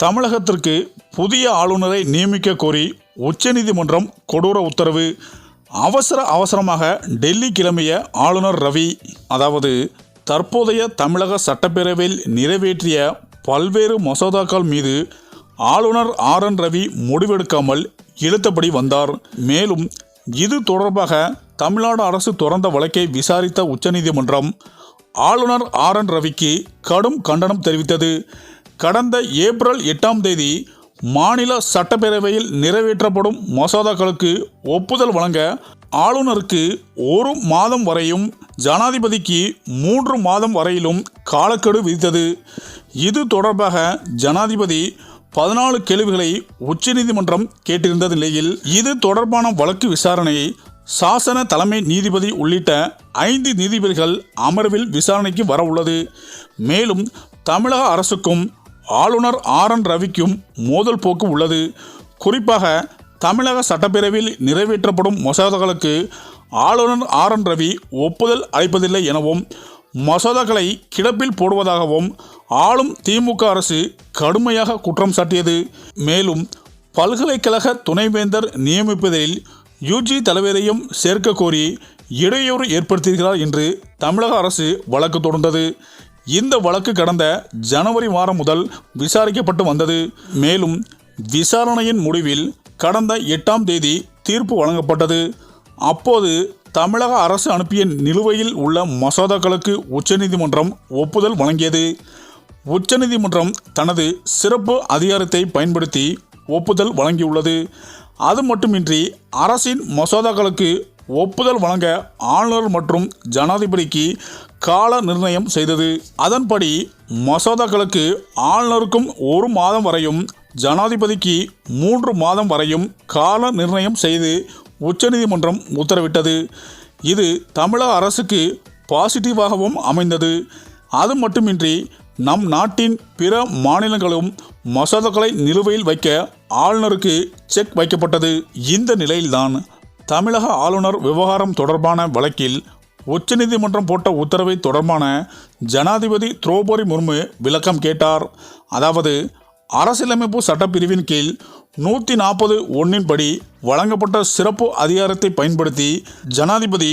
தமிழகத்திற்கு புதிய ஆளுநரை நியமிக்க கோரி உச்சநீதிமன்றம் கொடூர உத்தரவு. அவசரமாக டெல்லி கிளம்பிய ஆளுநர் ரவி. அதாவது தற்போதைய தமிழக சட்டப்பேரவையில் நிறைவேற்றிய பல்வேறு மசோதாக்கள் மீது ஆளுநர் RN ரவி முடிவெடுக்காமல் இழுத்தபடி வந்தார். மேலும் இது தொடர்பாக தமிழ்நாடு அரசு தொடர்ந்த வழக்கை விசாரித்த உச்சநீதிமன்றம் ஆளுநர் RN ரவிக்கு கடும் கண்டனம் தெரிவித்தது. கடந்த ஏப்ரல் 8ஆம் தேதி மாநில சட்டப்பேரவையில் நிறைவேற்றப்படும் மசோதாக்களுக்கு ஒப்புதல் வழங்க ஆளுநருக்கு 1 மாதம் வரையும் ஜனாதிபதிக்கு 3 மாதம் வரையிலும் காலக்கெடு விதித்தது. இது தொடர்பாக ஜனாதிபதி 14 கேள்விகளை உச்சநீதிமன்றம் கேட்டிருந்த நிலையில் இது தொடர்பான வழக்கு விசாரணையை சாசன தலைமை நீதிபதி உள்ளிட்ட 5 நீதிபதிகள் அமர்வில் விசாரணைக்கு வர உள்ளது. மேலும் தமிழக அரசுக்கும் ஆளுநர் RN ரவிக்கும் மோதல் போக்கு உள்ளது. குறிப்பாக தமிழக சட்டப்பேரவையில் நிறைவேற்றப்படும் மசோதாக்களுக்கு ஆளுநர் RN ரவி ஒப்புதல் அளிப்பதில்லை எனவும் மசோதாக்களை கிடப்பில் போடுவதாகவும் ஆளும் திமுக அரசு கடுமையாக குற்றம் சாட்டியது. மேலும் பல்கலைக்கழக துணைவேந்தர் நியமிப்பதில் UG தலைவரையும் சேர்க்க கோரி இடையூறு ஏற்படுத்துகிறார் என்று தமிழக அரசு வழக்கு தொடர்ந்தது. இந்த வழக்கு கடந்த ஜனவரி மாதம் முதல் விசாரிக்கப்பட்டு வந்தது. மேலும் விசாரணையின் முடிவில் கடந்த 8ஆம் தேதி தீர்ப்பு வழங்கப்பட்டது. அப்போது தமிழக அரசு அனுப்பிய நிலுவையில் உள்ள மசோதாக்களுக்கு உச்சநீதிமன்றம் ஒப்புதல் வழங்கியது. உச்சநீதிமன்றம் தனது சிறப்பு அதிகாரத்தை பயன்படுத்தி ஒப்புதல் வழங்கியுள்ளது. அது மட்டுமின்றி அரசின் மசோதாக்களுக்கு ஒப்புதல் வழங்க ஆளுநர் மற்றும் ஜனாதிபதிக்கு கால நிர்ணயம் செய்தது. அதன்படி மசோதாக்களுக்கு ஆளுநருக்கும் 1 மாதம் வரையும் ஜனாதிபதிக்கு 3 மாதம் வரையும் கால நிர்ணயம் செய்து உச்சநீதிமன்றம் உத்தரவிட்டது. இது தமிழக அரசுக்கு பாசிட்டிவாகவும் அமைந்தது. அது மட்டுமின்றி நம் நாட்டின் பிற மாநிலங்களும் மசோதாக்களை நிலுவையில் வைக்க ஆளுநருக்கு செக் வைக்கப்பட்டது. இந்த நிலையில்தான் தமிழக ஆளுநர் விவகாரம் தொடர்பான வழக்கில் உச்சநீதிமன்றம் போட்ட உத்தரவை தொடர்பான ஜனாதிபதி திரௌபதி முர்மு விளக்கம் கேட்டார். அதாவது அரசியலமைப்பு சட்டப்பிரிவின் கீழ் 140(1) படி வழங்கப்பட்ட சிறப்பு அதிகாரத்தை பயன்படுத்தி ஜனாதிபதி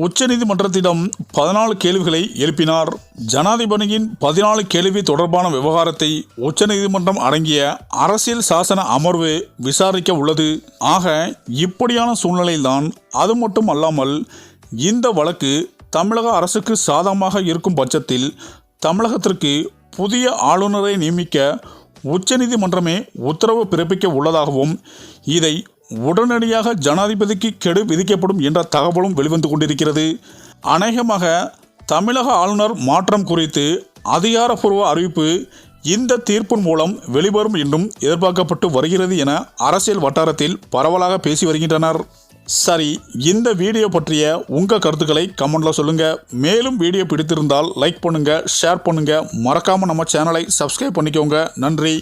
உச்சநீதிமன்றத்திடம் 14 கேள்விகளை எழுப்பினார். ஜனாதிபதியின் 14 கேள்வி தொடர்பான விவகாரத்தை உச்சநீதிமன்றம் அடங்கிய அரசியல் சாசன அமர்வு விசாரிக்க உள்ளது. ஆக இப்படியான சூழ்நிலையில்தான் அது மட்டும் அல்லாமல் இந்த வழக்கு தமிழக அரசுக்கு சாதகமாக இருக்கும் பட்சத்தில் தமிழகத்திற்கு புதிய ஆளுநரை நியமிக்க உச்சநீதிமன்றமே உத்தரவு பிறப்பிக்க உள்ளதாகவும் இதை உடனடியாக ஜனாதிபதிக்கு கெடு விதிக்கப்படும் என்ற தகவலும் வெளிவந்து கொண்டிருக்கிறது. அநேகமாக தமிழக ஆளுநர் மாற்றம் குறித்து அதிகாரப்பூர்வ அறிவிப்பு இந்த தீர்ப்பின் மூலம் வெளிவரும் என்றும் எதிர்பார்க்கப்பட்டு வருகிறது என அரசியல் வட்டாரத்தில் பரவலாக பேசி வருகின்றனர். சரி, இந்த வீடியோ பற்றிய உங்கள் கருத்துக்களை கமெண்ட்ல சொல்லுங்க. மேலும் வீடியோ பிடித்திருந்தால் லைக் பண்ணுங்க, ஷேர் பண்ணுங்க, மறக்காம நம்ம சேனலை சப்ஸ்கிரைப் பண்ணிக்கோங்க. நன்றி.